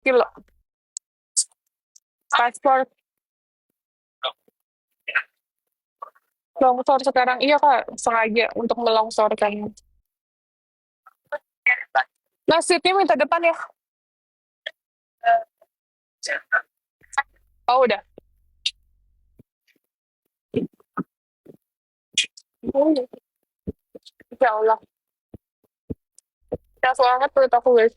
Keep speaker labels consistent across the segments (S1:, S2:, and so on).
S1: kilo. Paspor longsor sekarang. Iya, Kak, sengaja untuk melongsorkan. Nah, seatnya minta depan ya. Oh, udah. Oh, ya Allah. Keras banget perut aku, guys.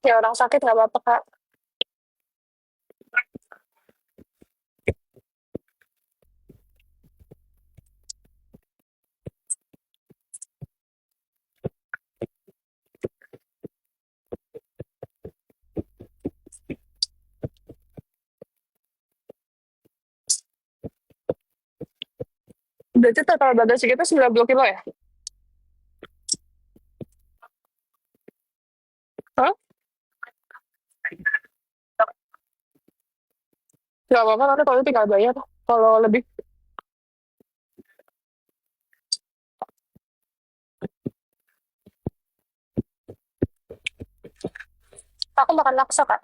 S1: Ya orang sakit nggak apa-apa, Kak. Berarti total bagasi kita 90 kilo ya? Hah? Nggak apa-apa, nanti kalau tinggal bayar. Kalau lebih, aku makan laksa, Kak.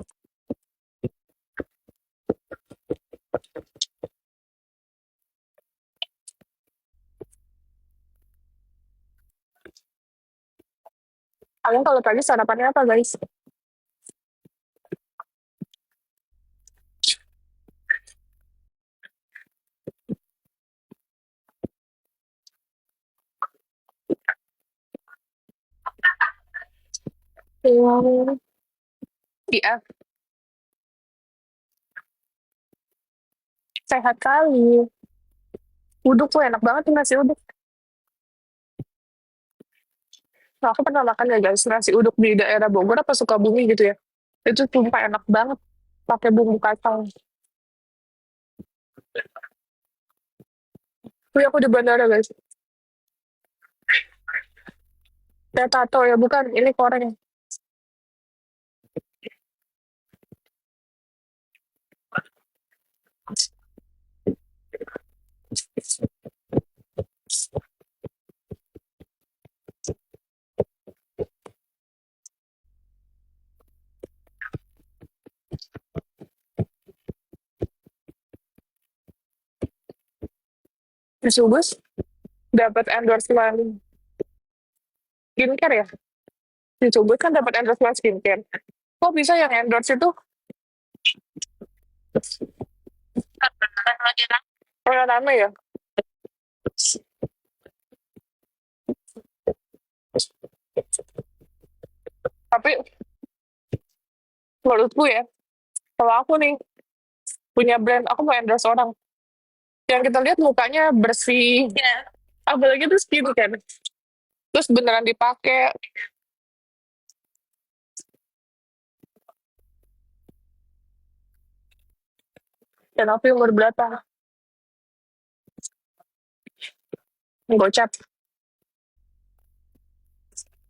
S1: Kalian kalau pagi sarapannya apa, guys? Iya, sehat kali. Uduk tuh enak banget nih nasi uduk. Nah, aku pernah makan ya guys, nasi uduk di daerah Bogor apa Sukabumi gitu ya. Itu sumpah enak banget. Pakai bumbu kacang. Wih, aku di bandara guys. Ya tato ya, bukan. Ini koreng. Di Subus dapat endorsement skincare ya. Di Subus kan dapat endorsement skincare. Kok bisa yang endorse itu? Orang rame ya. Tapi menurutku ya, kalau aku nih punya brand, aku mau endorse orang. Yang kita lihat mukanya bersih. Apalagi itu skincare. Terus beneran dipakai. Dan aku umur berapa? Gocap.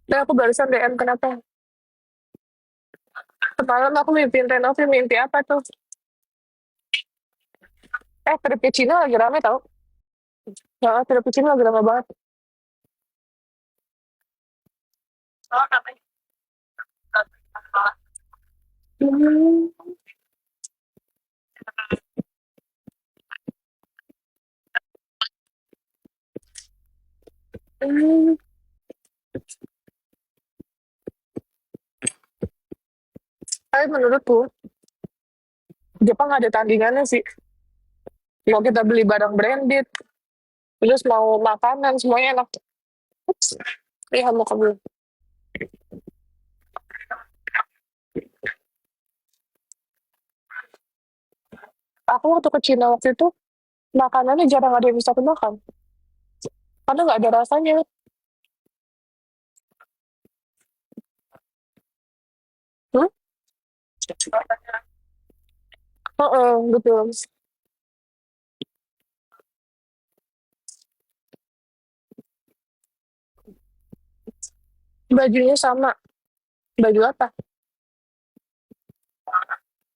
S1: Dan aku barusan DM kenapa? Semalam aku mimpiin Renovi, mimpi apa tuh? Trip Cina lagi rame tau. Ya, Trip Cina lagi rame banget. Hmm. Hmm. Tapi menurutku, Jepang ada tandingannya sih. Mau kita beli barang branded, terus mau makanan, semuanya enak. Ups. Iya, mau kabel. Aku waktu ke Cina waktu itu, makanannya jarang ada yang bisa aku makan. Karena nggak ada rasanya. Hmm? Heeh, betul. Bajunya sama. Baju apa?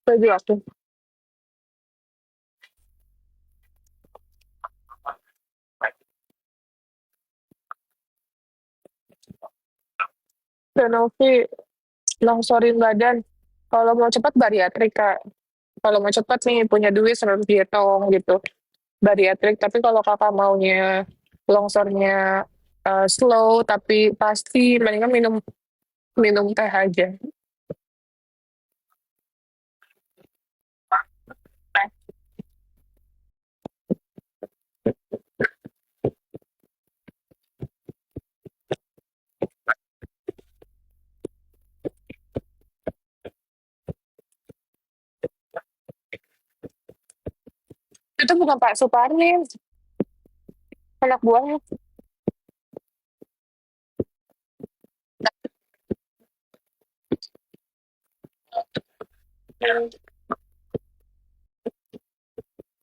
S1: Baju aku. Renovi, longsorin badan. Kalau mau cepat bariatrik, Kak. Kalau mau cepat nih, punya duit 100 pietong gitu, bariatrik. Tapi kalau Kakak maunya longsornya slow tapi pasti, mendingan minum minum teh aja. Itu bukan Pak Suparni, anak buahnya.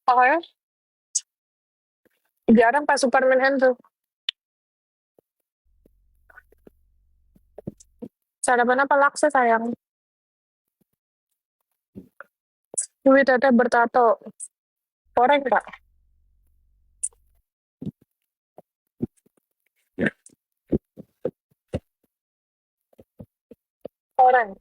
S1: Pokoknya jarang Pak Superman tuh. Sarapan apa laksa sayang? Dwi teteh bertato. Koreng, Kak. Koreng.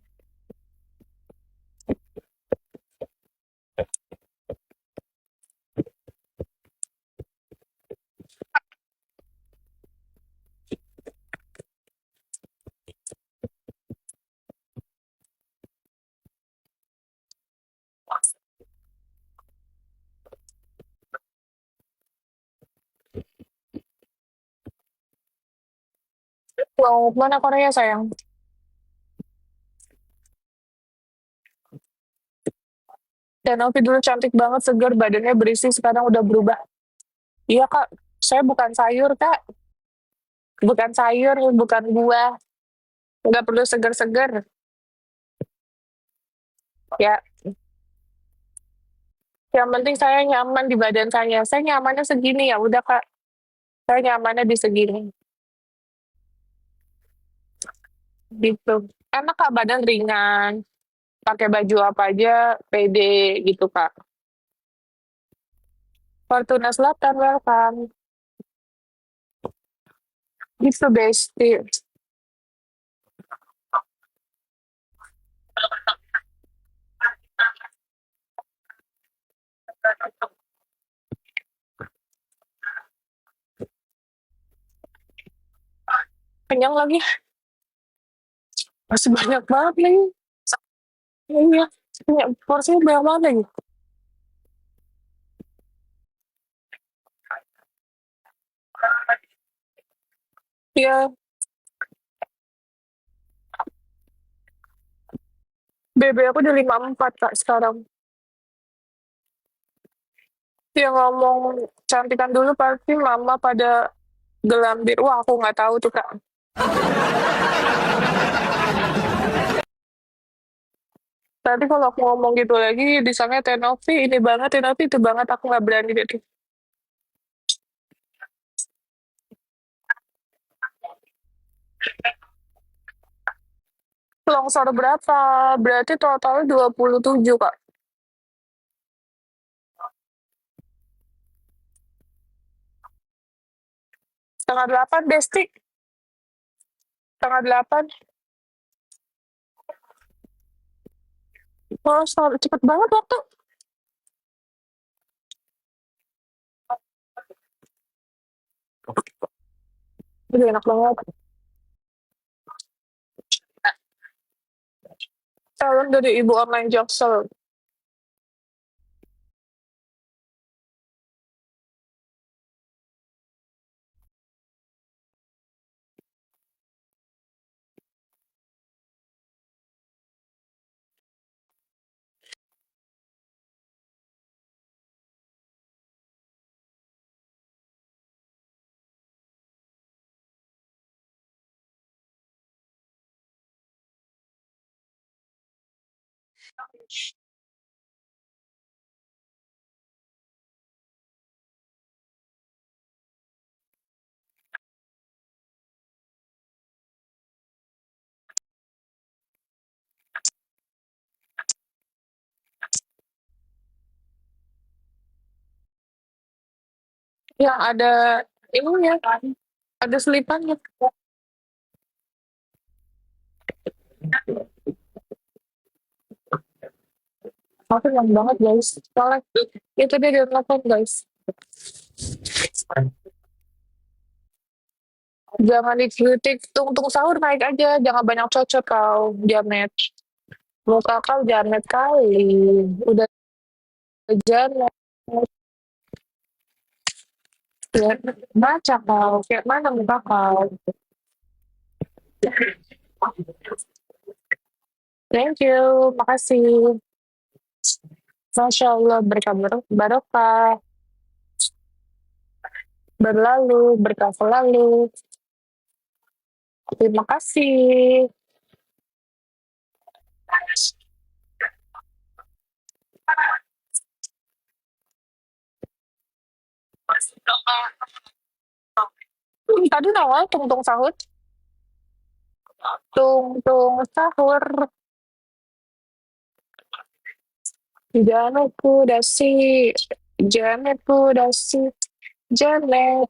S1: Mau mana Korea sayang? Dan Ovi dulu cantik banget, segar, badannya berisi, sekarang udah berubah. Iya, Kak. Saya bukan sayur, Kak. Bukan sayur, bukan buah. Nggak perlu segar-segar. Ya, yang penting saya nyaman di badan saya. Saya nyamannya segini, ya udah, Kak. Saya nyamannya di segini. Gitu. Enak, Kak, badan ringan. Pakai baju apa aja, pede gitu, Kak. Fortuna Selatan, welcome. Gitu, bestie. Kenyang lagi. Masih banyak banget nih. Iya. Punya porsinya banyak banget lagi. Iya, BB aku udah 54, Kak, sekarang. Yang ngomong cantikan dulu pasti mama pada gelambir. Wah, aku nggak tahu tuh, Kak. Tadi kalau aku ngomong gitu lagi, disangka Tenovi ini banget, Tenovi itu banget, aku nggak berani gitu. Longsor berapa? Berarti total 27, Kak. Setengah delapan, Besti. Setengah delapan. Oh, cepet banget waktu. Udah enak banget. Salam dari Ibu Online Jaksel. Yang ada ininya, ada selipannya. Aku yang banget guys. Soalnya itu dia di telepon guys. Jangan dikritik, tung sahur naik aja, jangan banyak cocok kau, Jamet. Muka kau Jamet kali. Udah Jamet. Ya, baca kau, kayak mana muka kau. Thank you, makasih. Masya Allah, berkah barokah, berlalu, berkah selalu. Terima kasih. Tadi nawal tung sahur, tung sahur. Janganku dasi, janganku dasi, jamet,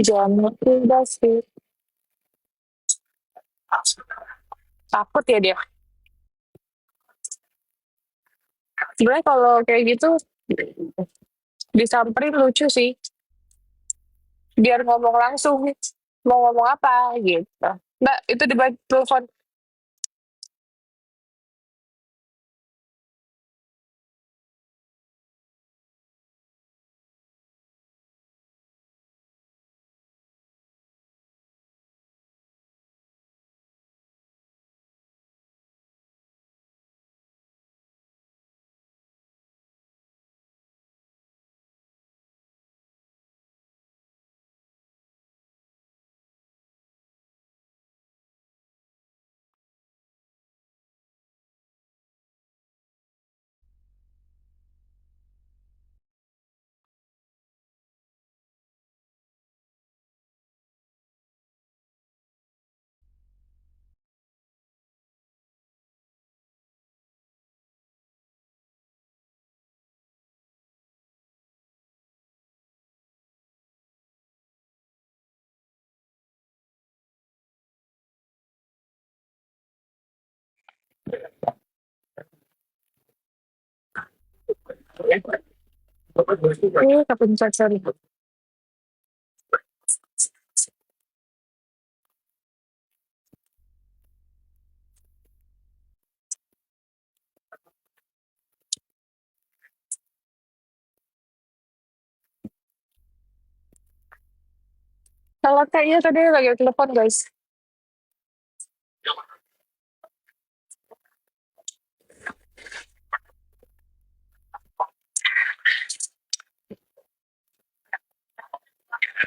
S1: janganku dasi. Takut ya dia. Sebenarnya kalau kayak gitu disamperin lucu sih. Biar ngomong langsung, mau ngomong apa gitu. Mbak, itu di telepon. Kepencet sorry. Kalau kayaknya tadi lagi telepon guys.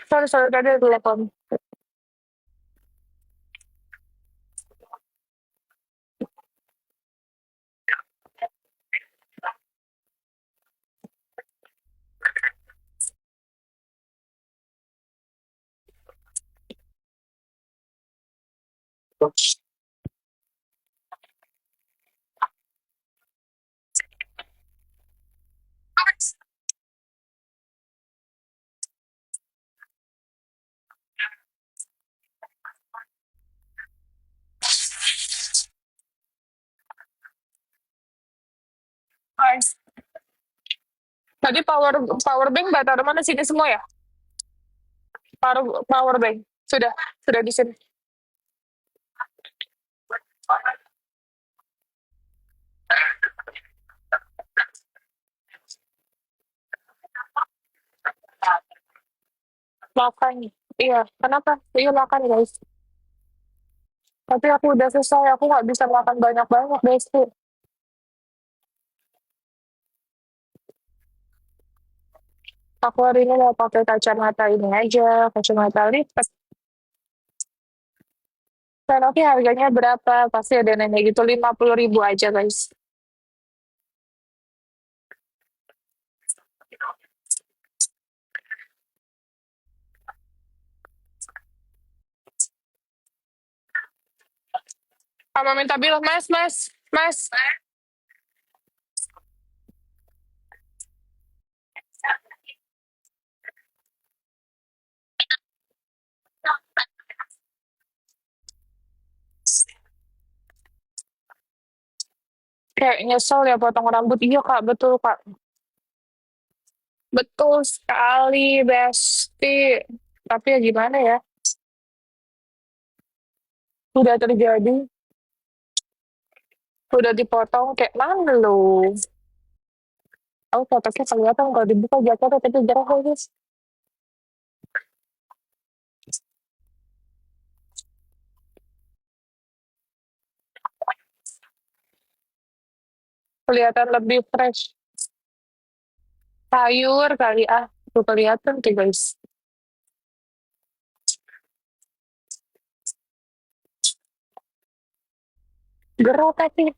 S1: Sorry tadi telepon. Guys, tadi power bank mbak taruh mana sini semua ya? Power bank sudah di sini. Makan. Iya, kenapa? Iya makan guys. Tapi aku udah selesai, aku nggak bisa makan banyak-banyak guys tuh. Aku hari ini mau pakai kacamata ini aja, kacamata lipat. Dan oke harganya berapa? Pasti ada nenek gitu 50.000 aja guys. Sama minta bilang, mas. Kayak nyesel ya potong rambut. Iya, Kak, betul, Kak. Betul sekali, Besti. Tapi ya gimana ya, udah terjadi, udah dipotong kayak mana lu. Aku fotonya kelihatan kalau dibuka jaketnya tapi jarang guys. Kelihatan lebih fresh. Sayur kali ah, tuh kelihatan tuh guys. Gerah tapi.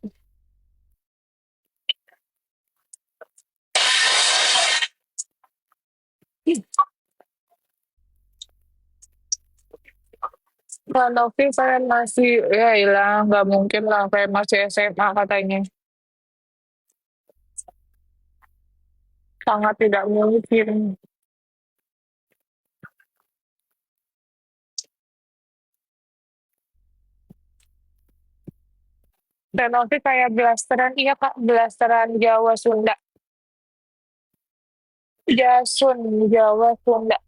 S1: Nah, Novi saya masih, ya hilang, nggak mungkin lah, saya masih SMA katanya. Sangat tidak mungkin. Dan Novi kayak blasteran, iya Kak, blasteran Jawa Sunda. Jasun, Jawa Sunda.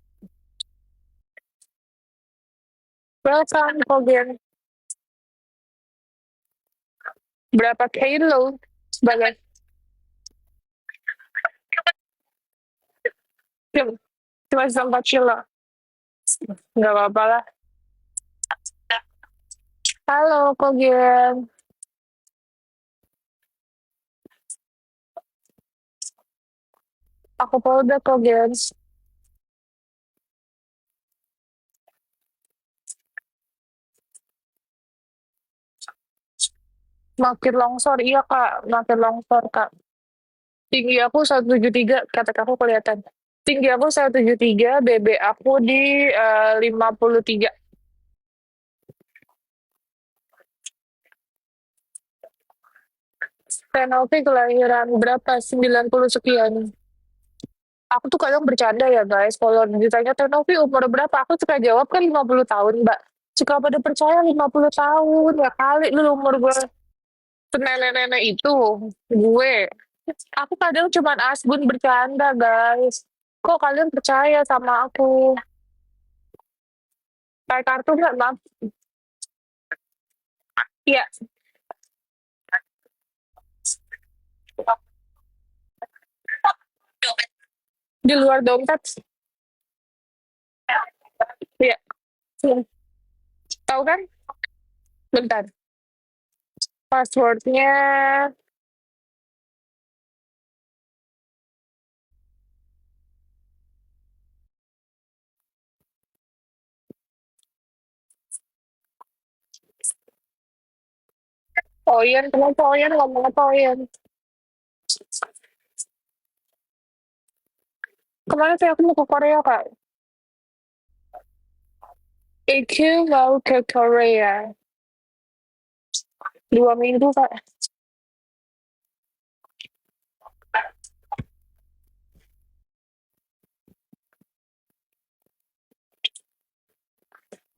S1: Welcome, Kogen. Berapa kilo sebagai tim? Cuma sempat kilo. Nggak apa-apa lah. Halo, Kogen. Aku udah Kogen. Makin longsor, iya Kak. Makin longsor, Kak. Tinggi aku 173, kata aku kelihatan. Tinggi aku 173, BB aku di 53. Penalti kelahiran berapa? 90 sekian. Aku tuh kadang bercanda ya guys, kalau ditanya Tenovi umur berapa, aku suka jawab kan 50 tahun, Mbak. Suka pada percaya 50 tahun, ya kali lu umur gue senenek-nenek itu, gue. Aku kadang cuman asbun bercanda guys. Kok kalian percaya sama aku? Kayak kartu nggak, Maaf? Iya, di luar dompet. Iya, hmm. Tahu kan? Bentar. Passwordnya, Oyen, kenapa Oyen ngomong apa Oyen? Kemana sih aku mau ke Korea, Kak? Aku mau ke Korea. 2 minggu, Kak.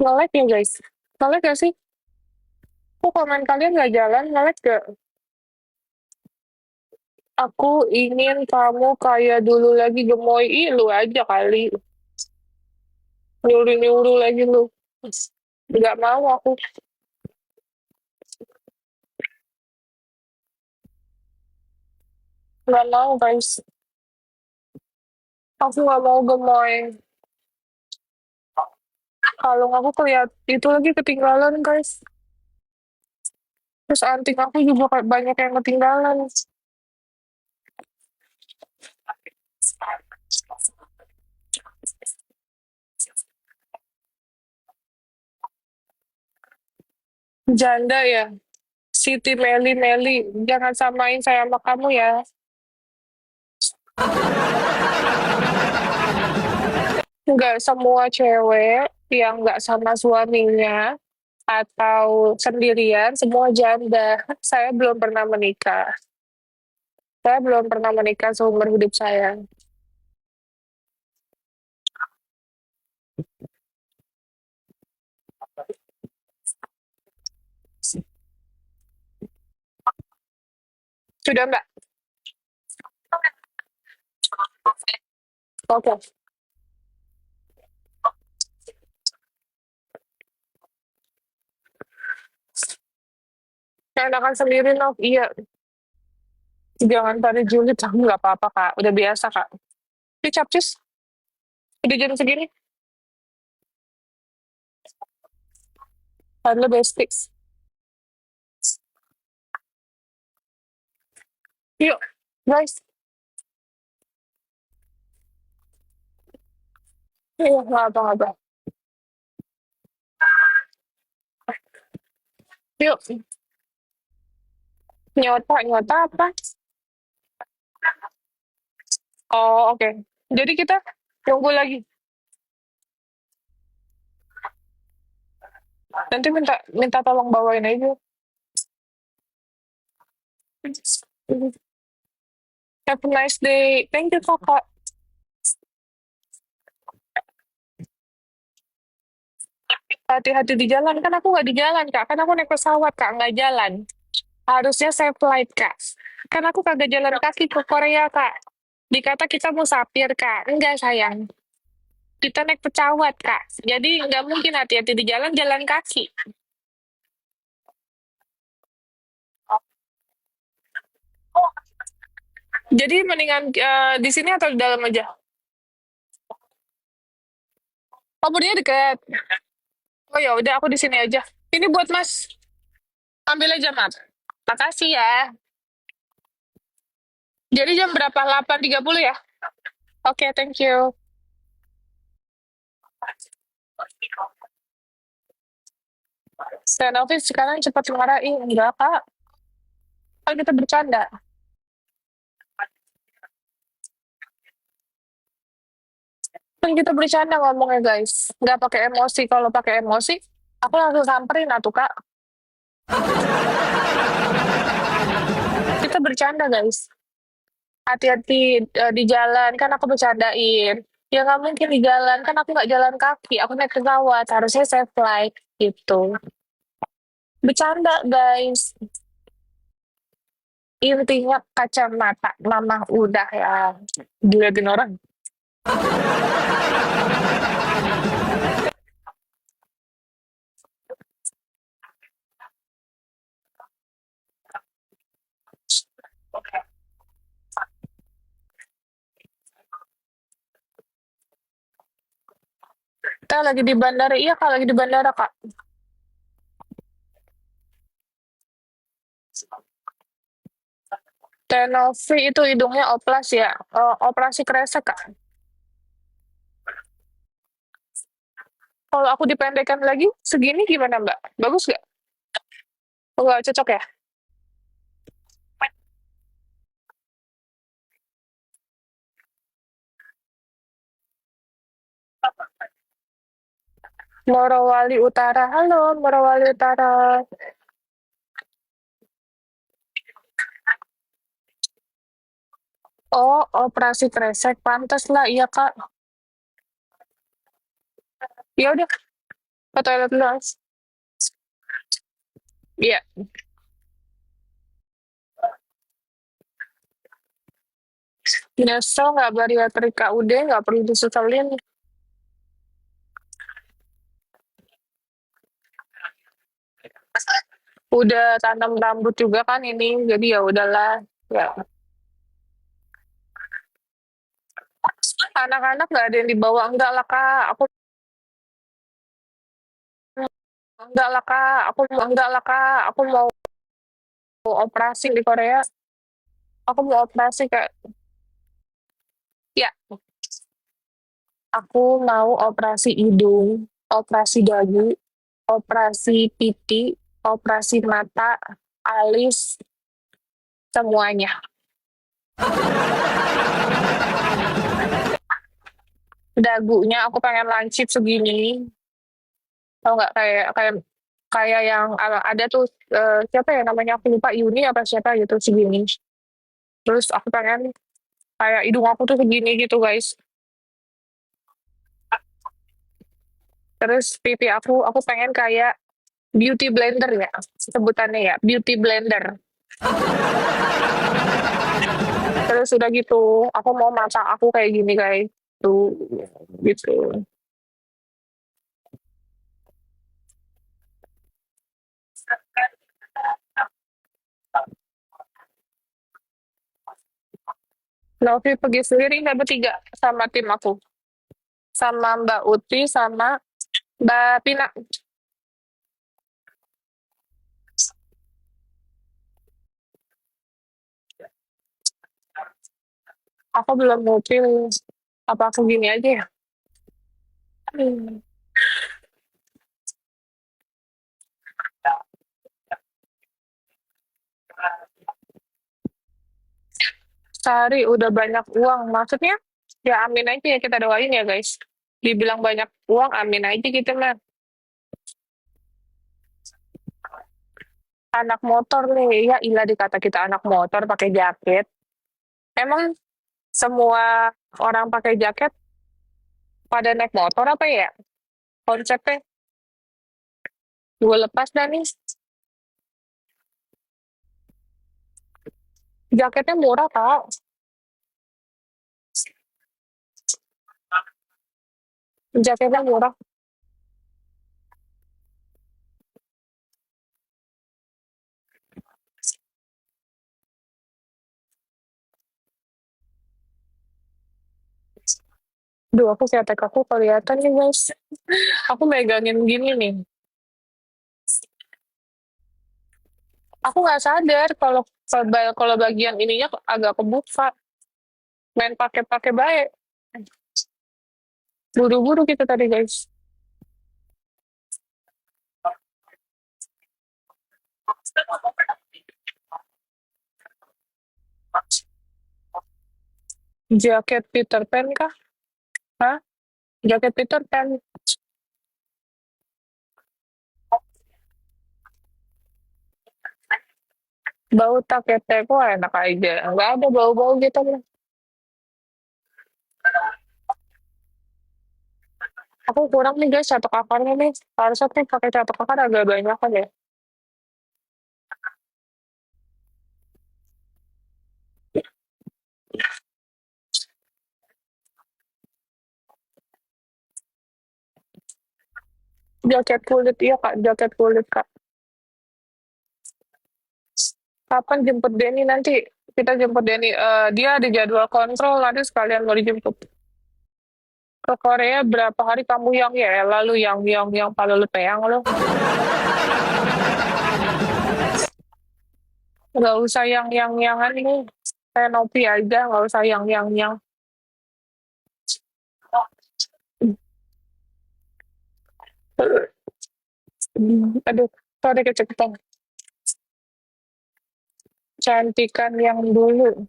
S1: Nge-lag ya, guys? Nge-lag gak sih? Kok komen kalian nggak jalan? Nge-lag gak? Aku ingin kamu kayak dulu lagi gemoy. Ih, lu aja kali. Nyuruh-nyuruh lagi lu. Nggak mau aku. Nggak mau, guys. Aku nggak mau gemoy. Kalau aku keliat itu lagi ketinggalan, guys. Terus anting aku juga kayak banyak yang ketinggalan. Janda ya. Siti Meli Meli. Jangan samain saya sama kamu ya. Nggak semua cewek yang nggak sama suaminya atau sendirian, semua janda. Saya belum pernah menikah. Saya belum pernah menikah seumur hidup saya. Sudah, Mbak? Oke. Saya enakan sendiri, Nov. Iya. Jangan pada julid. Nggak apa-apa, Kak. Udah biasa, Kak. Yuk, capcus. Udah jam segini. Halo, besties. Yuk, guys. Iya, nggak apa-apa. Yuk, nyota, nyota apa? Oh, oke. Jadi kita tunggu lagi. Nanti minta minta tolong bawain aja. Have a nice day. Thank you, Kakak. Hati-hati di jalan. Kan aku nggak di jalan, Kak. Kan aku naik pesawat, Kak. Nggak jalan. Harusnya saya flight, Kak. Kan aku kagak jalan kaki ke Korea, Kak. Dikata kita musafir, Kak. Enggak, sayang. Kita naik pesawat, Kak. Jadi nggak mungkin hati-hati di jalan, jalan kaki. Jadi mendingan di sini atau di dalam aja? Oh, bodinya deket. Oh ya udah, aku di sini aja. Ini buat Mas. Ambil aja, Mas. Makasih ya. Jadi jam berapa? 8.30 ya? Oke, thank you. Stenovis sekarang cepat marahin. Enggak, Kak. Kan kita bercanda. Kan kita bercanda ngomongnya, guys. Nggak pakai emosi. Kalau pakai emosi, aku langsung samperin atuh, Kak. Kita bercanda, guys. Hati-hati di jalan. Kan aku bercandain. Ya nggak mungkin di jalan. Kan aku nggak jalan kaki. Aku naik pesawat. Harusnya saya flight. Gitu. Bercanda, guys. Intinya kacamata. Mama udah ya. Diliatin orang. Kita lagi di bandara. Iya, Kak. Lagi di bandara, Kak. Tenovi itu hidungnya oplas ya. Operasi kresek, Kak. Kalau aku dipendekkan lagi, segini gimana, Mbak? Bagus nggak? Nggak cocok ya? Morowali Utara. Halo, Morowali Utara. Oh, operasi kresek. Pantas lah, iya, Kak. Ya udah, ke toilet dulu, Mas. Iya. Nyesel nggak bariatrik KUD, nggak perlu diseselin. Udah tanam rambut juga kan ini, jadi ya udahlah. Ya. Anak-anak nggak ada yang dibawa, enggak lah, Kak. Aku enggak lah, Kak. Enggak lah, Kak. Aku mau operasi di Korea. Aku mau operasi, Kak. Ya, aku mau operasi hidung, operasi dagu, operasi pipi, operasi mata, alis, semuanya. Dagunya aku pengen lancip segini. Tau nggak kayak kayak kayak yang ada tuh siapa ya namanya aku lupa Yuni apa siapa gitu segini. Terus aku pengen kayak hidung aku tuh segini gitu, guys. Terus pipi aku pengen kayak beauty blender ya sebutannya ya, beauty blender. Terus udah gitu, aku mau mata aku kayak gini, guys. Tuh, gitu. Novi pergi sendiri nggak bertiga sama tim aku. Sama Mbak Uti, sama Mbak Pina. Aku belum mau pilih. Apa aku gini aja ya? Hmm. Sehari udah banyak uang. Maksudnya, ya amin aja ya kita doain ya guys. Dibilang banyak uang, amin aja gitu mah. Anak motor nih, ya ilah dikata kita anak motor pakai jaket. Emang semua orang pakai jaket pada naik motor apa ya? Konsepnya gue lepas dah nih. Jaketnya murah kak. Jaketnya murah. Duh, aku kayak tek aku kelihatan nih guys. Aku megangin gini nih. Aku nggak sadar kalau bagian ininya agak kebuka. Main pakai-pakai baik. Buru-buru kita tadi guys. Jaket Peter Pan kah? Hah? Jaket Peter Pan. Bau tak ketek, wah enak aja. Nggak ada bau-bau gitu. Aku kurang nih guys, satu kakarnya nih. Harusnya tuh pakai satu kakar agak banyak kan ya. Jaket kulit, iya kak, jaket kulit kak. Kapan jemput Denny nanti? Kita jemput Denny. Dia ada jadwal kontrol, nanti sekalian mau dijemput. Ke Korea berapa hari kamu ya? Lalu yang palu lu peyang lo. Nggak usah yang ini. Kayak Nopi aja, nggak usah yang. Aduh, sorry kecepatan. Cantikan yang dulu.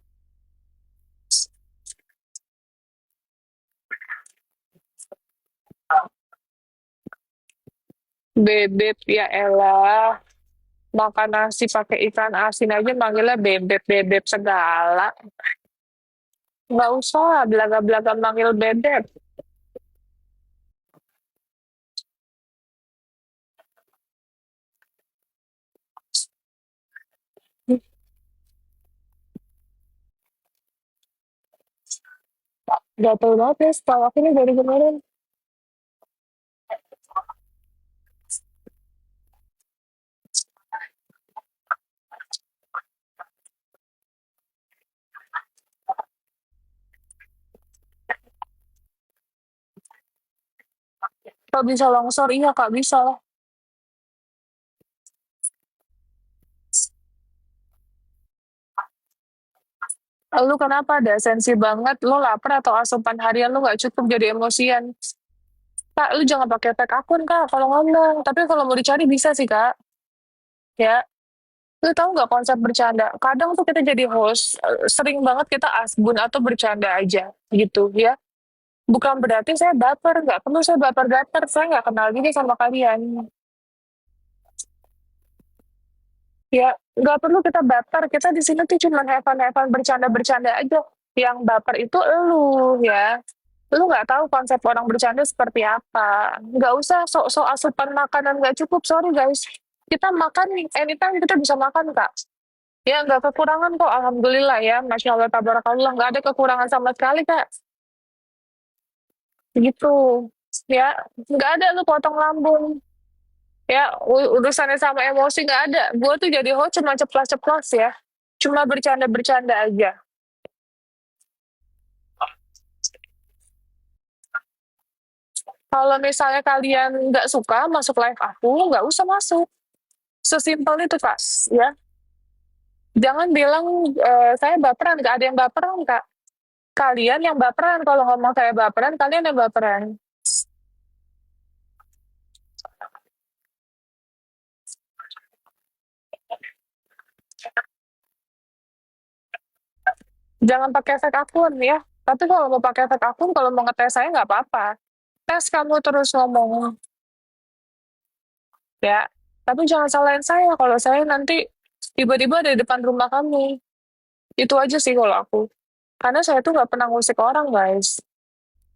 S1: Bebek ya elah. Makan nasi pakai ikan asin aja manggilnya bebek segala. Nggak usah belaga-belaga manggil bebek. Gatel banget ya setelah aku ini dari kemarin. Kak bisa longsor, iya kak bisa. Lu kenapa ada sensi banget? Lu lapar atau asupan harian lu nggak cukup jadi emosian? Kak, lu jangan pakai tag akun kak kalau ngomong. Tapi kalau mau dicari bisa sih kak. Ya, lu tahu nggak konsep bercanda? Kadang tuh kita jadi host, sering banget kita asbun atau bercanda aja gitu ya. Bukan berarti saya baper, nggak perlu saya baper-baper. Saya nggak kenal gini sama kalian. Ya, nggak perlu kita baper. Kita di sini tuh cuma have fun, bercanda-bercanda aja. Yang baper itu elu ya. Lu nggak tahu konsep orang bercanda seperti apa. Nggak usah sok-sok asupan makanan nggak cukup. Sorry guys. Kita makan anytime kita bisa makan kak. Ya, nggak kekurangan kok, alhamdulillah ya, Masya Allah, tabarakallah, nggak ada kekurangan sama sekali, Kak. Gitu. Ya, nggak ada lu potong lambung. Ya, urusannya sama emosi nggak ada. Gue tuh jadi host cuma ceplas-ceplos ya. Cuma bercanda-bercanda aja. Kalau misalnya kalian nggak suka masuk live aku, nggak usah masuk. Sesimpel itu, Kak. Ya, jangan bilang saya baperan, nggak ada yang baperan, Kak. Kalian yang baperan, kalau ngomong saya baperan, kalian yang baperan. Jangan pakai fake akun ya. Tapi kalau mau pakai fake akun, kalau mau ngetes saya nggak apa-apa. Tes kamu terus ngomong, ya. Tapi jangan salahin saya kalau saya nanti tiba-tiba ada di depan rumah kamu. Itu aja sih kalau aku. Karena saya tuh nggak pernah ngusik orang, guys.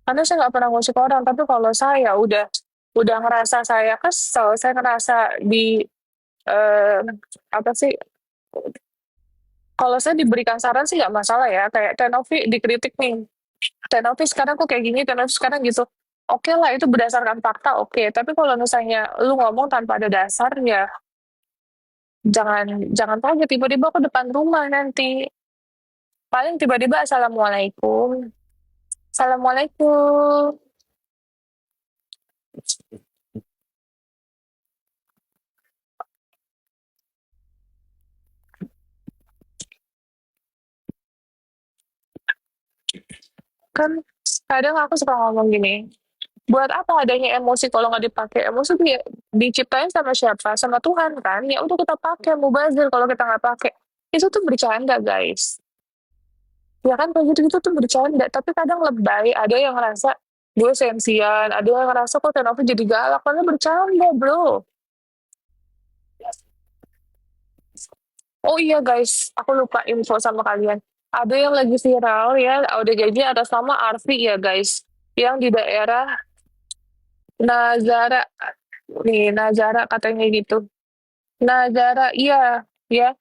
S1: Karena saya nggak pernah ngusik orang. Tapi kalau saya udah ngerasa saya kesel, saya ngerasa di eh, apa sih? Kalau saya diberikan saran sih nggak masalah ya. Kayak Tenovi dikritik nih. Tenovi sekarang kok kayak gini, Tenovi sekarang gitu. Oke lah, itu berdasarkan fakta, oke. Tapi kalau misalnya lu ngomong tanpa ada dasar, ya jangan jangan aja tiba-tiba ke depan rumah nanti. Paling tiba-tiba assalamualaikum. Assalamualaikum. Kan kadang aku suka ngomong gini, buat apa adanya emosi kalau nggak dipakai? Emosi diciptain sama siapa? Sama Tuhan kan? Ya udah kita pakai, mubazir kalau kita nggak pakai. Itu tuh bercanda, guys. Ya kan kayak gitu-gitu tuh bercanda. Tapi kadang lebay, ada yang ngerasa gue sensian, ada yang ngerasa kok Tenovi jadi galak. Karena bercanda, bro. Oh iya guys, aku lupa info sama kalian. Ada yang lagi viral ya, ODGJ atas nama Arfi ya guys. Yang di daerah Nazara. Nih, Nazara katanya gitu. Nazara, iya. Ya,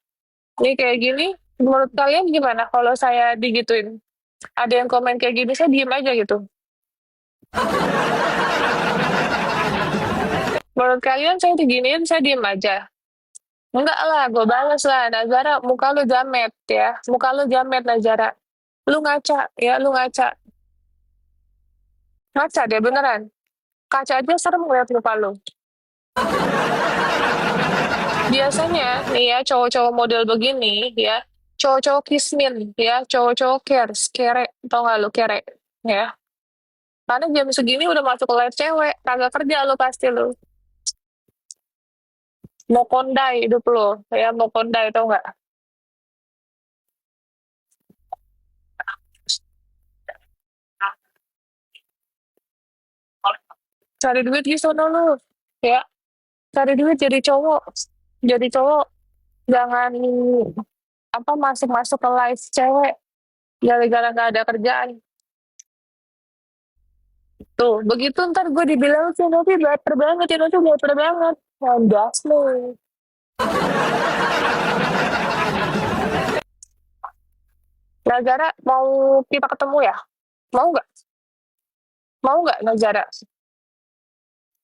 S1: ini kayak gini. Menurut kalian gimana kalau saya digituin? Ada yang komen kayak gini, saya diem aja gitu. Menurut kalian saya diginiin, saya diem aja. Enggak lah, gue balas lah. Nazara, muka lu jamet ya. Muka lu jamet, Nazara. Lu ngaca, ya, lu ngaca. Ngaca deh, beneran. Kaca aja serem ngeliat muka lu. Biasanya nih ya, cowok-cowok model begini ya, cowok-cowok kismin ya, cowok-cowok cares, kere, tau gak lu kere, ya. Karena jam segini udah masuk ke live cewek, kagak kerja lu pasti lu. Mau kondai hidup lu, ya mau kondai tau gak? Cari duit di sono lu, ya. Cari duit jadi cowok. Jadi cowok, jangan apa masuk-masuk ke live cewek gara-gara nggak ada kerjaan. Tuh, begitu ntar gue dibilang sih nanti baper banget, ya nanti baper banget. Ngandas lu. Nazara, mau kita ketemu ya? Mau nggak? Mau nggak, Nazara?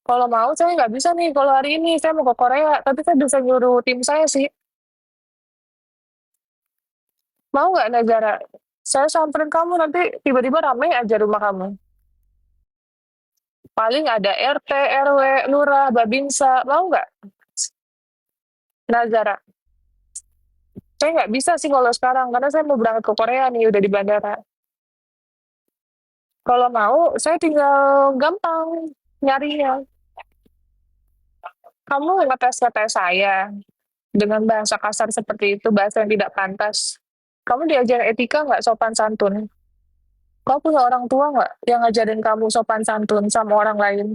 S1: Kalau mau, saya nggak bisa nih. Kalau hari ini saya mau ke Korea, tapi saya bisa nyuruh tim saya sih. Mau nggak, Nazara? Saya samperin kamu nanti tiba-tiba rame aja rumah kamu. Paling ada RT, RW, Lurah, Babinsa. Mau nggak, Nazara? Saya nggak bisa sih kalau sekarang, karena saya mau berangkat ke Korea nih, udah di bandara. Kalau mau, saya tinggal gampang nyarinya. Kamu ngetes-ngetes saya dengan bahasa kasar seperti itu, bahasa yang tidak pantas. Kamu diajar etika nggak sopan santun? Kamu punya orang tua nggak yang ngajarin kamu sopan santun sama orang lain?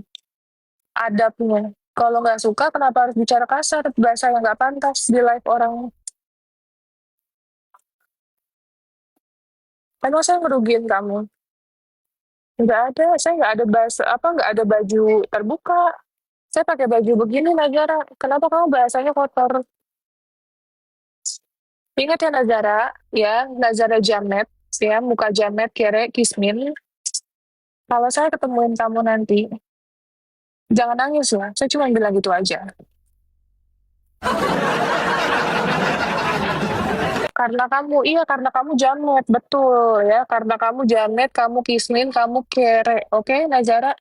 S1: Adabnya. Kalau nggak suka, kenapa harus bicara kasar? Bahasa yang nggak pantas di live orang. Emang saya ngerugiin kamu? Nggak ada, saya nggak ada bahasa, apa, nggak ada baju terbuka. Saya pakai baju begini, Nagara. Kenapa kamu bahasanya kotor? Ingat ya Nazara, ya Nazara Jamet, ya muka Jamet kere Kismin. Kalau saya ketemuin kamu nanti, jangan nangis ya. Saya cuma bilang gitu aja. Karena kamu, iya karena kamu Jamet, betul ya. Karena kamu Jamet, kamu Kismin, kamu kere. Oke, Nazara,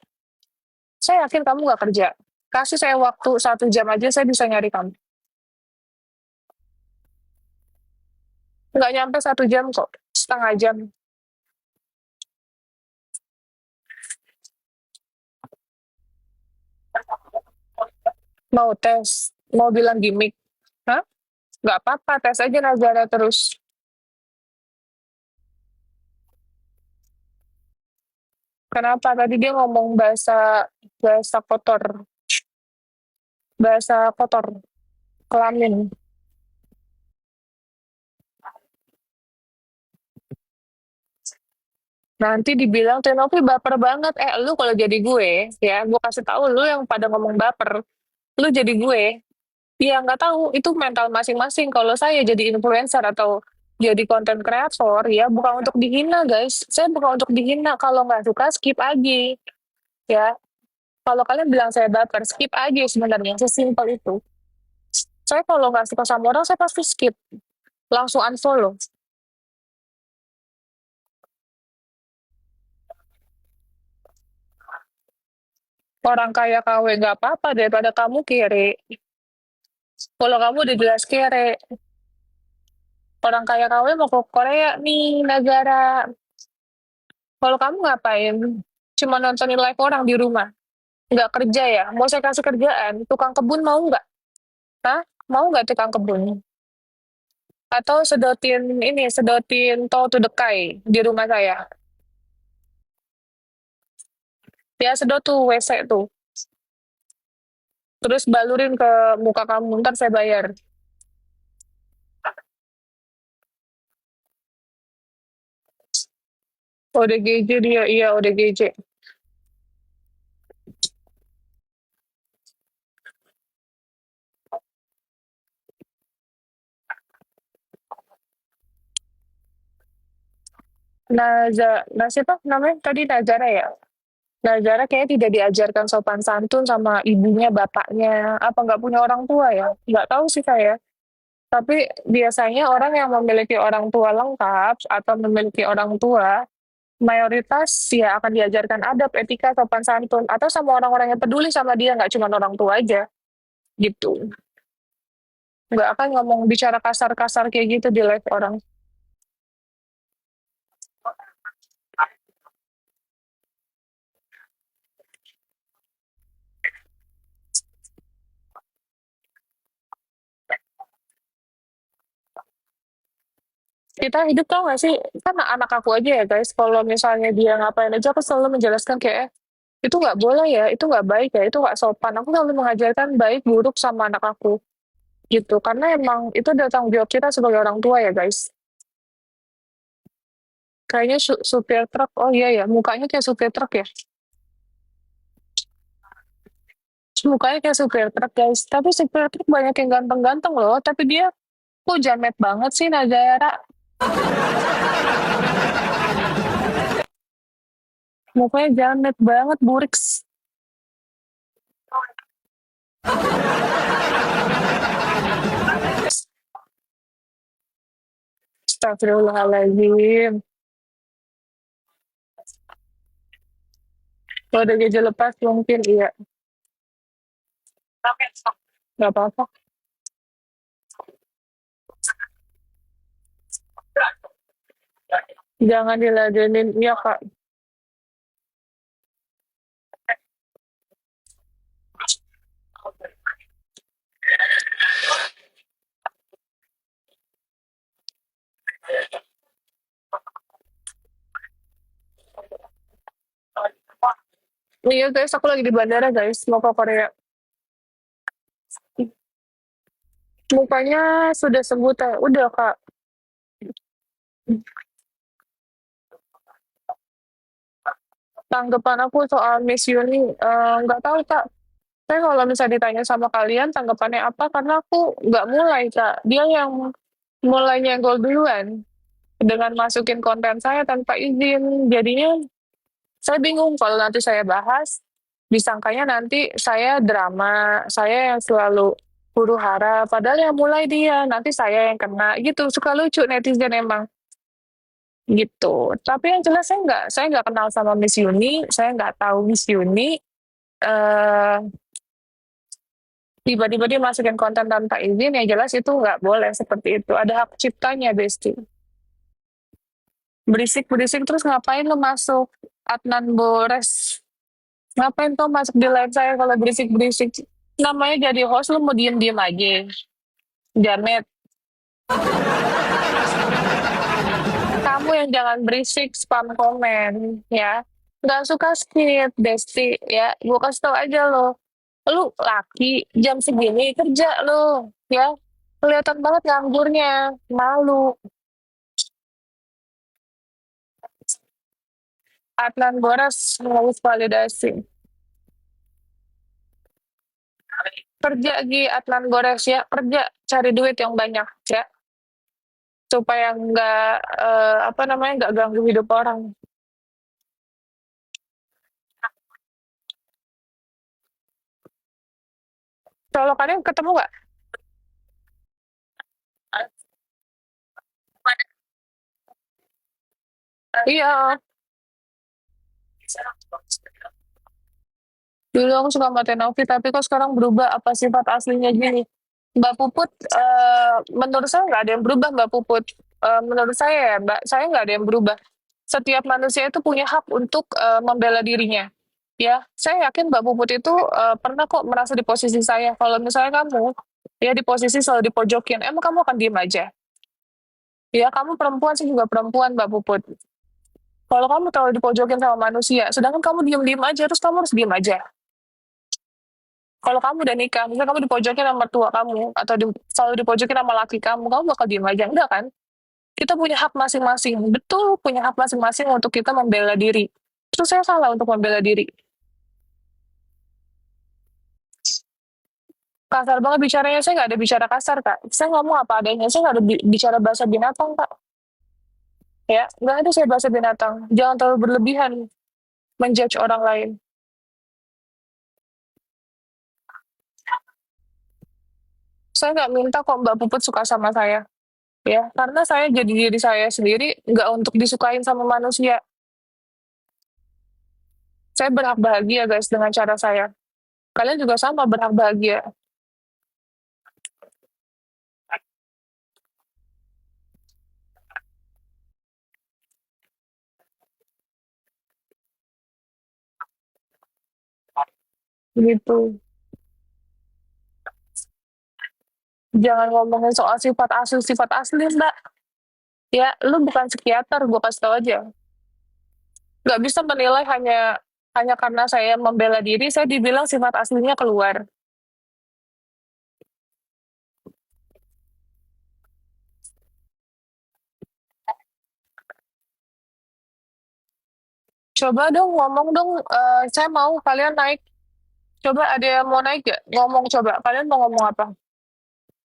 S1: saya yakin kamu nggak kerja. Kasih saya waktu 1 jam aja, saya bisa nyari kamu. Nggak nyampe 1 jam kok, setengah jam. Mau tes, mau bilang gimmick. Hah? Nggak apa-apa, tes aja Nazara terus. Kenapa? Tadi dia ngomong bahasa bahasa kotor, bahasa kotor, kelamin. Nanti dibilang Tenopi baper banget. Lu kalau jadi gue, ya, gue kasih tahu lu yang pada ngomong baper. Lu jadi gue, ya nggak tahu itu mental masing-masing. Kalau saya jadi influencer atau jadi konten kreator, ya bukan untuk dihina guys. Saya bukan untuk dihina. Kalau nggak suka skip aja, ya. Kalau kalian bilang saya baper, skip aja sebenarnya. Sesimpel itu. Saya kalau nggak suka sama orang, saya pasti skip. Langsung unfollow. Orang kaya KW nggak apa-apa daripada kamu kere. Kalau kamu udah jelas kere, orang kaya KW mau ke Korea nih, negara. Kalau kamu ngapain? Cuma nontonin live orang di rumah. Nggak kerja ya? Mau saya kasih kerjaan? Tukang kebun mau nggak? Hah? Mau nggak tukang kebun? Atau sedotin ini, sedotin tol to the Kai di rumah saya. Ya sedot tuh WC tuh. Terus balurin ke muka kamu, ntar saya bayar. ODGJ dia, iya ODGJ. Siapa namanya tadi Nazara ya? Nazara kayaknya tidak diajarkan sopan santun sama ibunya, bapaknya. Apa nggak punya orang tua ya? Nggak tahu sih saya. Tapi biasanya orang yang memiliki orang tua lengkap atau memiliki orang tua, mayoritas ya akan diajarkan adab, etika, sopan santun. Atau sama orang-orang yang peduli sama dia, nggak cuma orang tua aja. Gitu. Nggak akan ngomong bicara kasar-kasar kayak gitu di live orang. Kita hidup tau gak sih, kan anak aku aja ya guys, kalau misalnya dia ngapain aja, aku selalu menjelaskan kayak, itu nggak boleh ya, itu nggak baik ya, itu nggak sopan. Aku selalu mengajarkan baik buruk sama anak aku, gitu. Karena emang itu adalah tanggung jawab kita sebagai orang tua ya guys. Kayaknya supir truk, oh iya ya, mukanya kayak supir truk ya. Mukanya kayak supir truk guys, tapi supir truk banyak yang ganteng-ganteng loh, tapi dia kok jamet banget sih Nazara. Mukanya jamet banget, buriks. Astagfirullahaladzim. Kalau ada gajah lepas mungkin iya. Nggak apa-apa. Jangan diladenin. Iya, Kak. Iya, guys. Aku lagi di bandara, guys. Mau ke Korea. Mukanya sudah sembuh, Teh. Udah, Kak. Tanggapan aku soal Miss Uni, nggak tahu, Kak. Saya kalau misalnya ditanya sama kalian, tanggapannya apa? Karena aku nggak mulai, Kak. Dia yang mulai nyenggol duluan dengan masukin konten saya tanpa izin. Jadinya saya bingung kalau nanti saya bahas, disangkanya nanti saya drama, saya yang selalu huru-hara, padahal yang mulai dia, nanti saya yang kena gitu. Suka lucu netizen emang gitu. Tapi yang jelas saya nggak kenal sama Miss Yuni, saya nggak tahu Miss Yuni. eh Tiba-tiba dia masukin konten tanpa izin, yang jelas itu nggak boleh seperti itu. Ada hak ciptanya, Besti. Berisik-berisik terus ngapain lo masuk? Adnan Bores. Ngapain tuh masuk di live saya kalau berisik-berisik? Namanya jadi host, lo mau diem-diem aja. Jamet, kamu yang jangan berisik spam komen, ya. Nggak suka skip, Besti, ya. Gue kasih tau aja lo. Lu laki, jam segini kerja lo, ya. Kelihatan banget nganggurnya, malu. Adnan Boras harus validasi. Kerja Gi Adnan Boras ya, kerja cari duit yang banyak ya, supaya nggak apa namanya nggak ganggu hidup orang. Kalau kalian ketemu nggak? Iya, dulu aku suka sama Tenovi, tapi kok sekarang berubah apa sifat aslinya gini? Mbak Puput, menurut saya nggak ada yang berubah Mbak Puput. Menurut saya ya Mbak, saya nggak ada yang berubah. Setiap manusia itu punya hak untuk membela dirinya. Ya, saya yakin Mbak Puput itu pernah kok merasa di posisi saya. Kalau misalnya kamu ya di posisi selalu dipojokin, emang kamu akan diem aja? Ya, kamu perempuan sih juga perempuan Mbak Puput. Kalau kamu terlalu dipojokin sama manusia, sedangkan kamu diem-diem aja, terus kamu harus diem aja. Kalau kamu udah nikah, misalnya kamu dipojokin sama mertua kamu, atau selalu dipojokin sama laki kamu, kamu bakal diem aja. Enggak kan? Kita punya hak masing-masing. Betul, punya hak masing-masing untuk kita membela diri. Terus saya salah untuk membela diri. Kasar banget bicaranya, saya nggak ada bicara kasar, Kak. Saya ngomong apa adanya, saya nggak ada bicara bahasa binatang, Kak. Ya, nggak ada saya bahasa binatang. Jangan terlalu berlebihan menjudge orang lain. Saya nggak minta kok Mbak Puput suka sama saya. Ya, karena saya jadi diri saya sendiri, nggak untuk disukain sama manusia. Saya berhak bahagia, guys, dengan cara saya. Kalian juga sama berhak bahagia. Gitu. Jangan ngomongin soal sifat asli, Mbak. Ya, lu bukan psikiater, gue kasih tau aja. Nggak bisa menilai hanya hanya karena saya membela diri, saya dibilang sifat aslinya keluar. Coba dong, ngomong dong, saya mau kalian naik. Coba ada yang mau naik gak? Ngomong coba, kalian mau ngomong apa?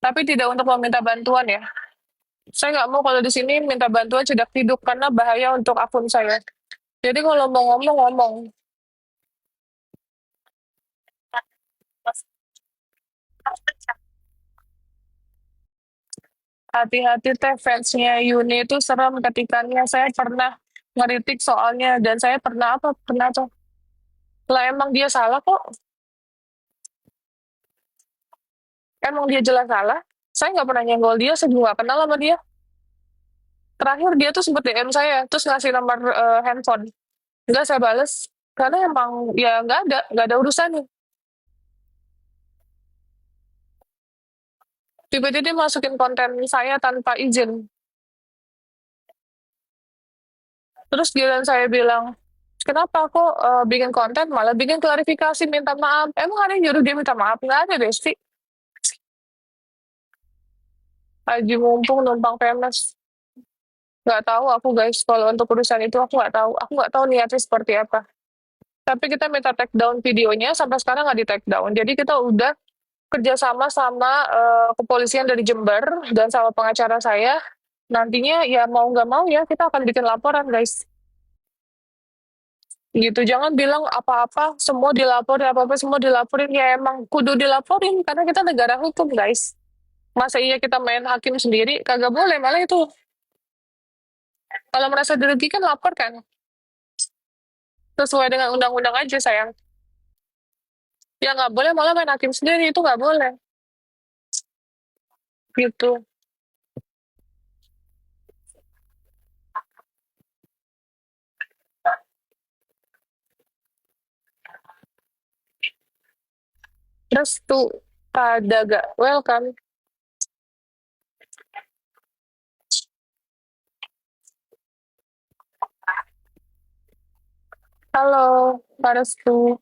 S1: Tapi tidak untuk meminta bantuan ya. Saya nggak mau kalau di sini minta bantuan cedak hidup, karena bahaya untuk akun saya. Jadi kalau mau ngomong, ngomong. Hati-hati teh, fansnya Yuni itu serem ketikannya. Saya pernah ngeritik soalnya, dan saya pernah apa? Pernah tuh. Lah emang dia salah kok. Emang dia jelas salah. Saya nggak pernah nyenggol dia, saya juga nggak kenal sama dia. Terakhir dia tuh sempet DM saya, terus ngasih nomor handphone. Nggak saya bales. Karena emang ya nggak ada urusannya. Tiba-tiba dia masukin konten saya tanpa izin. Terus giliran saya bilang, kenapa kok bikin konten malah bikin klarifikasi minta maaf. Emang ada yang nyuruh dia minta maaf? Nggak ada, Besti. Haji mumpung numpang PMS. Nggak tahu aku, guys. Kalau untuk urusan itu aku nggak tahu. Aku nggak tahu niatnya seperti apa. Tapi kita minta take down videonya, sampai sekarang nggak di take down. Jadi kita udah kerjasama sama kepolisian dari Jember dan sama pengacara saya. Nantinya ya mau nggak mau ya kita akan bikin laporan, guys. Gitu, jangan bilang apa-apa, semua dilaporin, apa-apa semua dilaporin. Ya emang kudu dilaporin, karena kita negara hukum, guys. Masa iya kita main hakim sendiri? Kagak boleh, malah itu. Kalau merasa dirugikan, lapor kan. Sesuai dengan undang-undang aja, sayang. Ya nggak boleh, malah main hakim sendiri, itu nggak boleh. Gitu. Terus tuh, ada gak welcome. Halo, Pak Restu.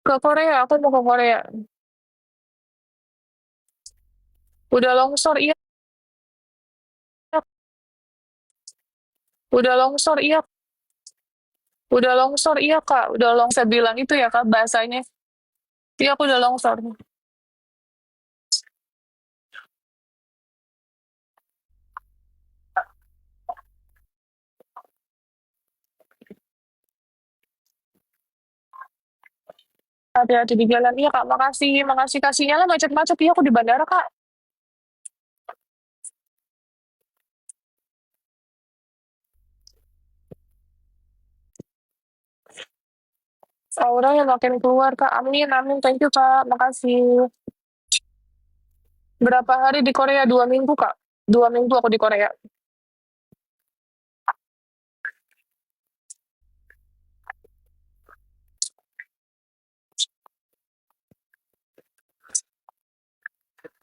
S1: Ke Korea, aku mau ke Korea. Udah longsor, iya. Udah longsor, iya. Udah longsor, iya, Kak. Udah longsor. Saya bilang itu ya, Kak, bahasanya. Iya, aku udah longsor. Hati-hati di jalan. Iya, Kak. Makasih. Makasih kasihnya lah macet-macet. Iya, aku di bandara, Kak. Auranya makin keluar, Kak. Amin, amin. Thank you, Kak. Makasih. Berapa hari di Korea? 2 minggu, Kak. 2 minggu aku di Korea.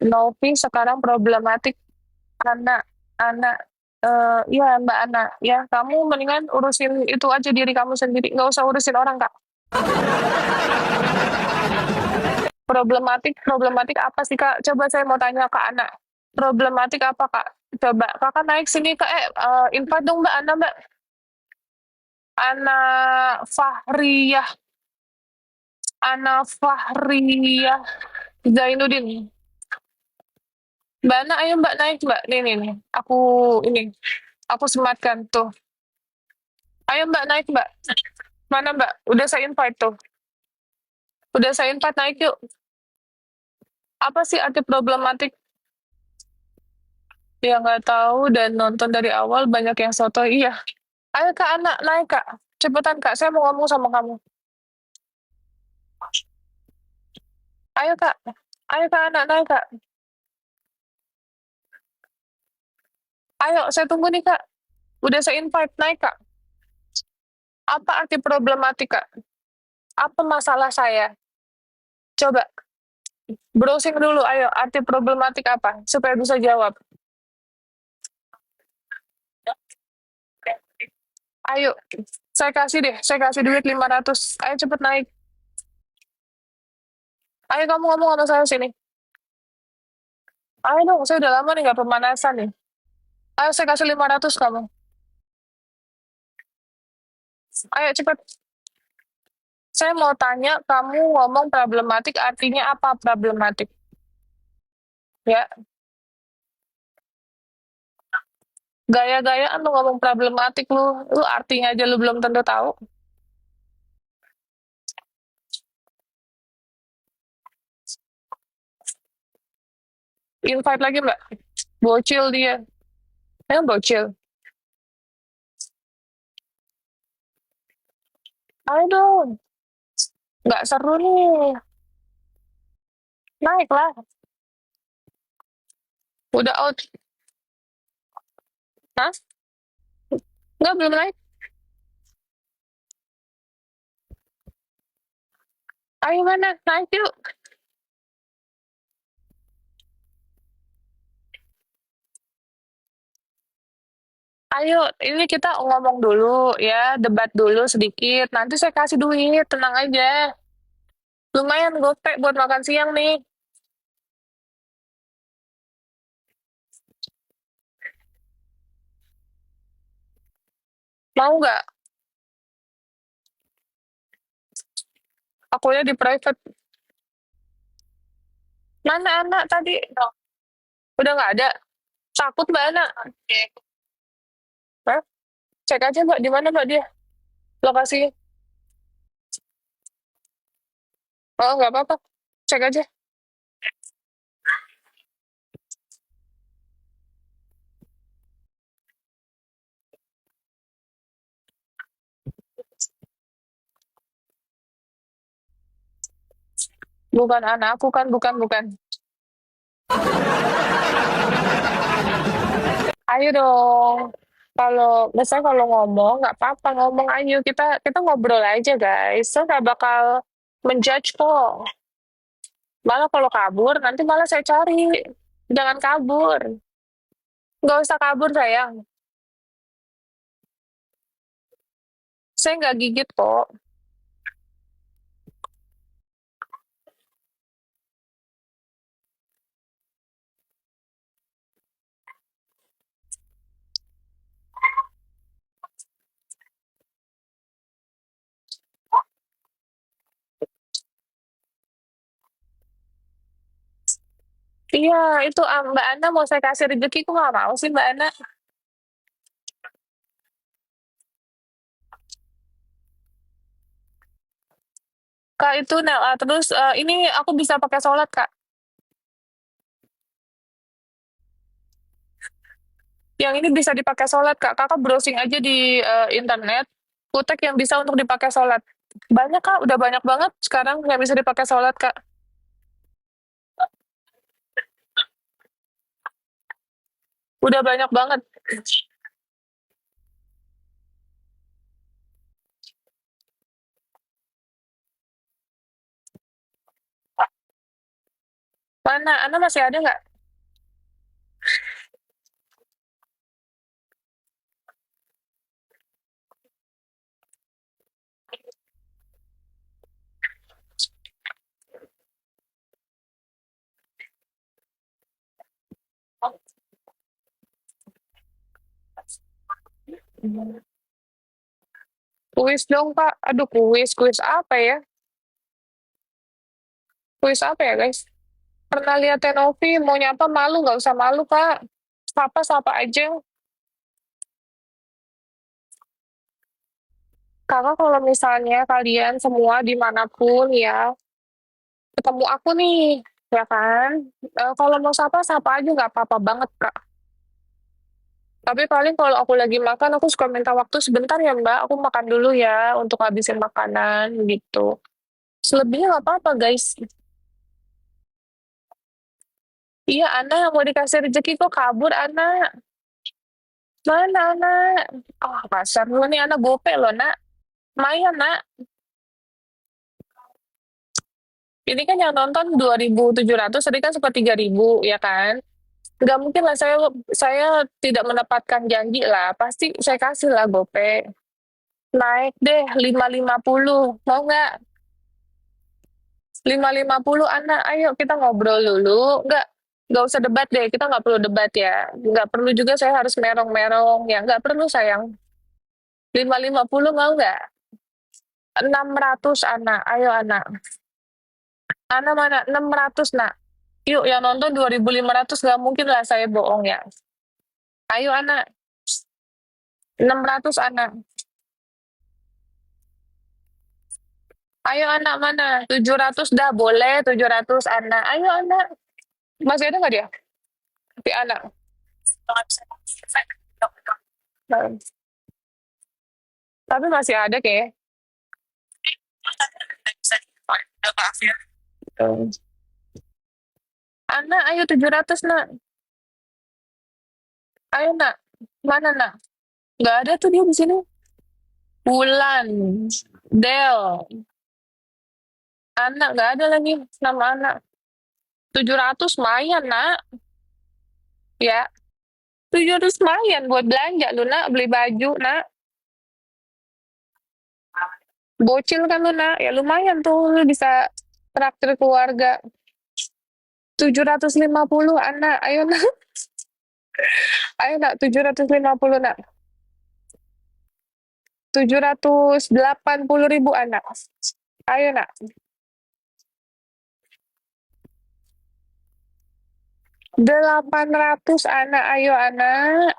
S1: Novi sekarang problematik anak, anak. Iya, Mbak Ana. Ya, kamu mendingan urusin itu aja diri kamu sendiri. Nggak usah urusin orang, Kak. Problematik, problematik apa sih, Kak? Coba saya mau tanya ke anak. Problematik apa, Kak? Coba, Kakak naik sini, Kak. Invite dong, Mbak Ana, Mbak. Ana Fahriyah. Ana Fahriyah Zainuddin. Mbak Ana, ayo Mbak naik, Mbak. Nih. Aku, ini, aku sematkan, tuh. Ayo Mbak naik, Mbak. Mana, Mbak? Udah saya invite, tuh. Udah saya invite, naik yuk. Apa sih arti problematik? Ya nggak tahu dan nonton dari awal banyak yang soto. Iya. Ayo Kak, anak naik Kak. Cepetan Kak, saya mau ngomong sama kamu. Ayo Kak. Ayo Kak, anak naik Kak. Ayo, saya tunggu nih Kak. Udah saya invite, naik Kak. Apa arti problematik Kak? Apa masalah saya? Coba browsing dulu, ayo. Arti problematik apa? Supaya bisa jawab. Ayo, saya kasih duit 500. Ayo cepet naik. Ayo kamu ngomong sama saya sini. Ayo dong, saya udah lama nih nggak pemanasan nih. Ayo saya kasih 500 kamu. Ayo cepet. Saya mau tanya, kamu ngomong problematik artinya apa problematik? Ya, gaya-gayaan lu ngomong problematik lu. Lu artinya aja lu belum tentu tahu. Invite lagi, Mbak. Bocil dia. Bocil. Ayo dong. Nggak seru nih. Naik lah. Udah out. Hah? Nggak, belum naik. Ayo mana? Naik yuk. Ayo, ini kita ngomong dulu ya, debat dulu sedikit. Nanti saya kasih duit, tenang aja. Lumayan gopek buat makan siang nih. Mau nggak? Akunya di private. Mana anak tadi? Udah nggak ada? Takut Mbak anak? Hah? Cek aja Mbak, di mana Mbak dia? Lokasinya? Oh, nggak apa-apa. Cek aja. Bukan anakku kan, bukan, bukan. Ayo dong. Misalnya kalau ngomong, nggak apa-apa ngomong ayo. Kita kita ngobrol aja guys. Saya nggak bakal menjudge kok. Malah kalau kabur, nanti malah saya cari. Jangan kabur. Nggak usah kabur sayang. Saya nggak gigit kok. Iya, itu Mbak Ana mau saya kasih rezeki, kok nggak mau sih Mbak Ana? Kak itu, nah, terus ini aku bisa pakai sholat Kak. Yang ini bisa dipakai sholat Kak. Kakak browsing aja di internet. Kutek yang bisa untuk dipakai sholat. Banyak Kak, udah banyak banget sekarang yang bisa dipakai sholat Kak. Udah banyak banget. Mana? Anda masih ada nggak? Kuis dong Kak. Aduh, kuis. Kuis apa ya? Kuis apa ya guys? Pernah lihat Tenovi, mau nyapa malu, nggak usah malu Kak. Sapa-sapa aja. Kakak kalau misalnya kalian semua dimanapun ya, ketemu aku nih, ya kan? Kalau mau sapa-sapa aja nggak apa-apa banget Kak. Tapi paling kalau aku lagi makan, aku suka minta waktu sebentar ya Mbak, aku makan dulu ya untuk habisin makanan gitu. Selebihnya nggak apa-apa guys. Iya, Ana yang mau dikasih rezeki kok kabur, Ana. Mana, Ana? Ah, pasar lu nih, Ana gope loh, Nak. Lumayan, Nak. Ini kan yang nonton 2.700, tadi kan sempat 3.000, ya kan? Nggak mungkin lah, saya tidak menepatkan janji lah. Pasti saya kasih lah gope. Naik deh, 550. Mau nggak? 550, Ana. Ayo, kita ngobrol dulu. Nggak usah debat deh. Kita nggak perlu debat ya. Nggak perlu juga saya harus merong-merong. Ya, nggak perlu, sayang. 550 mau nggak? 600 anak. Ayo anak. Anak mana? 600 nak. Yuk yang nonton 2.500, nggak mungkin lah saya bohong ya. Ayo anak. 600 anak. Ayo anak mana? 700 dah boleh. 700 anak. Ayo anak. Masih ada nggak dia? Tapi anak. Tapi masih ada kayak. Anak, ayo 700 nak. Ayo nak. Mana nak? Nggak ada tuh dia di sini. Bulan. Del. Anak, nggak ada lagi nama anak. 700 lumayan, nak. Ya, 700 lumayan buat belanja lu, nak. Beli baju, nak. Bocil kan lu, nak. Ya lumayan tuh, lu bisa traktir keluarga. 750 anak. Ayo, nak. Ayo, nak. 750, nak. 780.000 anak. Ayo, nak. 800 anak, ayo anak.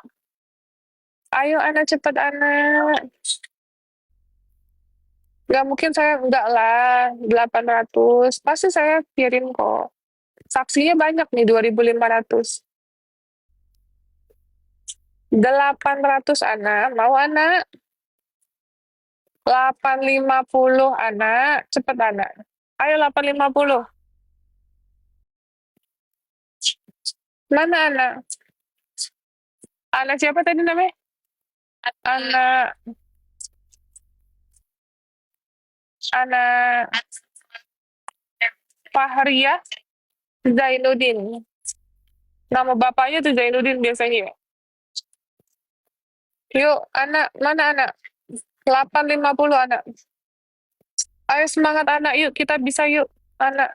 S1: Ayo anak cepat anak. Nggak mungkin saya enggak lah, 800. Pasti saya kirim kok. Saksinya banyak nih 2.500. 800 anak, mau anak? 850 anak, cepet anak. Ayo 850. Mana anak? Anak siapa tadi namanya? Anak anak Fahria Zainuddin. Nama bapaknya tuh Zainuddin biasanya. Yuk, anak, mana anak? 850 anak. Ayo semangat anak, yuk kita bisa yuk. Anak,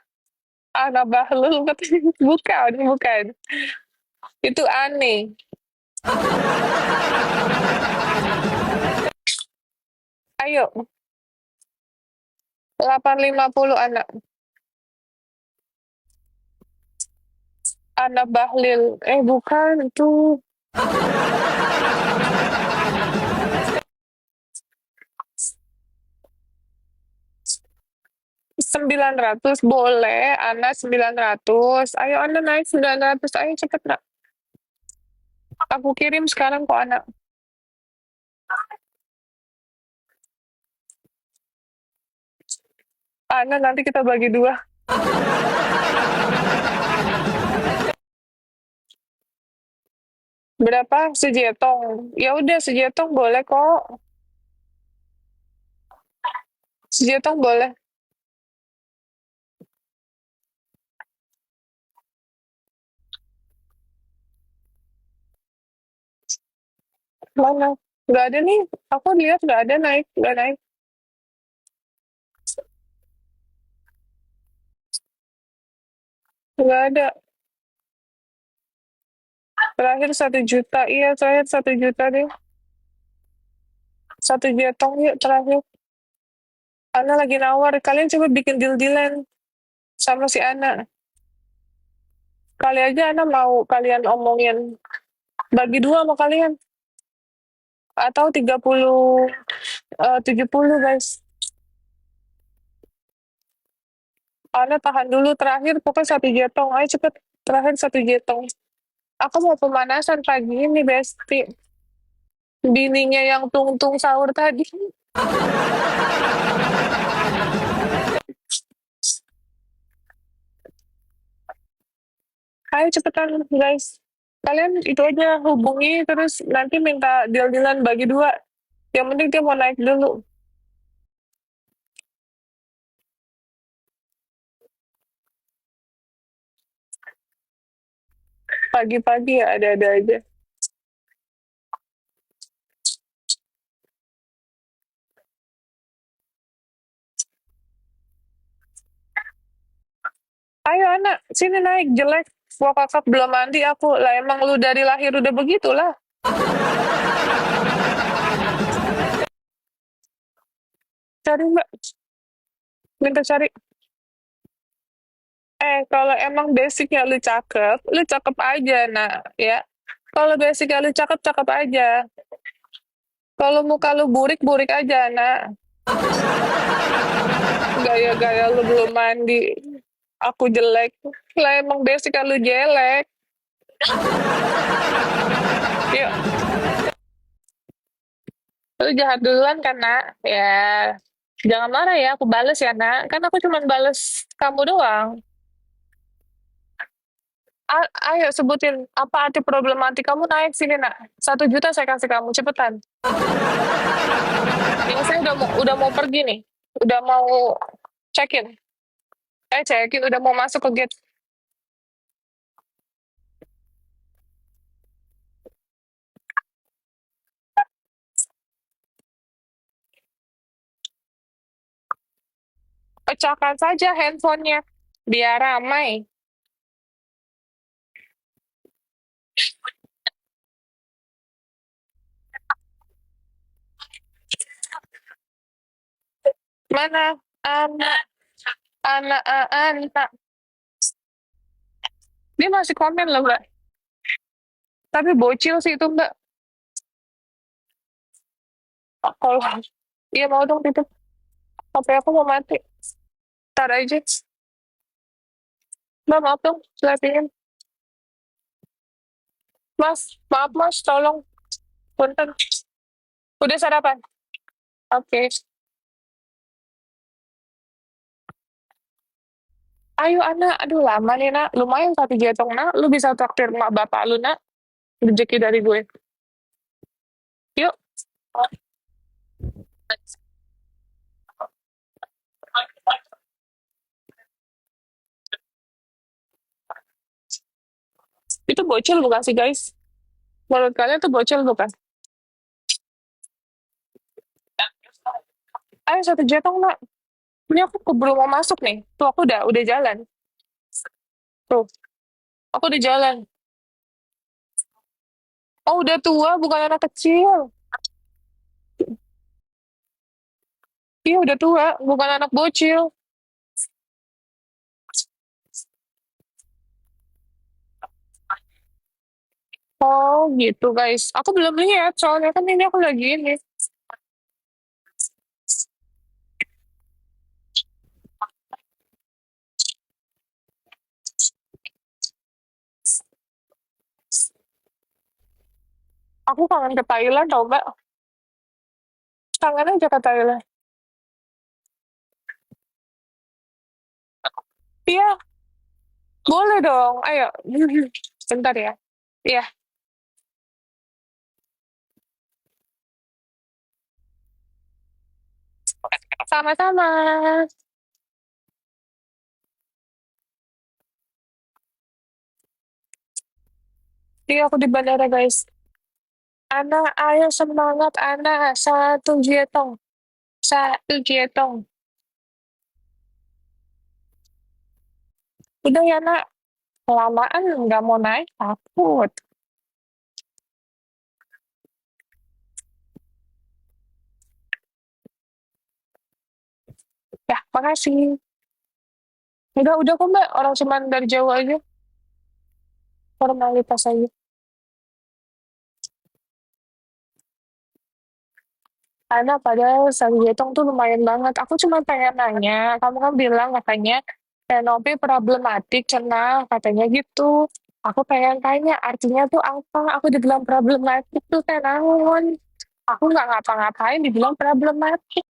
S1: anak Bahlul katanya. Bukan, bukan. Itu aneh. Ayo, 850 anak. Anak Bahlil. Bukan, itu. 900 boleh, anak 900. Ayo anak naik 900, ayo cepet nak. Aku kirim sekarang kok anak. Anak nanti kita bagi dua. Berapa? Sejetong. Ya udah sejetong boleh kok. Sejetong boleh. Mana? Nggak ada nih. Aku lihat nggak ada naik, nggak naik. Nggak ada. Terakhir 1 juta. Iya, terakhir 1 juta deh. 1 jetong yuk terakhir. Ana lagi nawar. Kalian coba bikin deal-dealan sama si Ana. Kali aja Ana mau kalian omongin. Bagi dua sama kalian. Atau 30, 70 guys. Ana tahan dulu terakhir pokoknya 1 jetong. Ayo cepet. Terakhir 1 jetong. Aku mau pemanasan pagi ini, Besti. Bininya yang tung-tung sahur tadi. Ayo cepetan, guys. Kalian itu aja hubungi, terus nanti minta deal-dealan bagi dua. Yang penting dia mau naik dulu. Pagi-pagi ya ada-ada aja. Ayo anak, sini naik, jelek. Gua kakak belum mandi aku. Lah emang lu dari lahir udah begitulah. Cari mbak, minta cari. Kalau emang basicnya lu cakep aja, nak, ya. Kalau basicnya lu cakep, cakep aja. Kalau muka lu burik, burik aja, nak. Gaya-gaya lu belum mandi. Aku jelek. Lah emang basicnya lu jelek. Yuk, lu jahat duluan kan, nak? Ya, jangan marah ya, aku bales ya, nak. Kan aku cuma bales kamu doang. Ayo sebutin apa arti problematik kamu naik sini nak. 1 juta saya kasih kamu cepetan. Ini saya udah mau pergi nih. Udah mau check-in. Check-in udah mau masuk ke gate. Pecahkan saja handphonenya biar ramai. Mana anak anak anak Dia masih komen loh, Mbak. Tapi bocil sih itu, Mbak. Kalau iya mau dong titip. HP aku mau mati. Ntar aja. Mbak, maaf dong. Selesaiin. Mas, maaf mas, tolong. Punten. Udah sarapan? Oke. Ayo, anak. Aduh, lama nih, nak. Lumayan 1 jetong, nak. Lu bisa traktir emak bapak lu, nak. Rezeki dari gue. Yuk. Itu bocil bukan sih, guys? Menurut kalian tuh bocil bukan? Ayo 1 jetong, nak. Ini aku belum mau masuk nih. Tuh, aku udah jalan. Tuh, aku udah jalan. Oh, udah tua, bukan anak kecil. Iya, udah tua, bukan anak bocil. Oh, gitu, guys. Aku belum lihat, soalnya kan ini aku lagi ini. Aku kangen ke Thailand tau, Mbak. Kangen aja ke Thailand. Iya, boleh dong. Ayo. Bentar ya. Iya, sama-sama. Iya, aku di bandara, guys. Ana, ayo semangat, Ana. 1 jetong. 1 jetong. Udah ya, nak. Kelamaan nggak mau naik, takut. Ya, makasih. Udah kok, Mbak. Orang cuman dari Jawa aja. Formalitas aja. Karena padahal 1 jetong tuh lumayan banget. Aku cuma pengen nanya, kamu kan bilang katanya Renopi problematik, cenah, katanya gitu. Aku pengen tanya, artinya tuh apa? Aku dibilang problematik tuh teh naon. Aku nggak ngapa-ngapain dibilang problematik.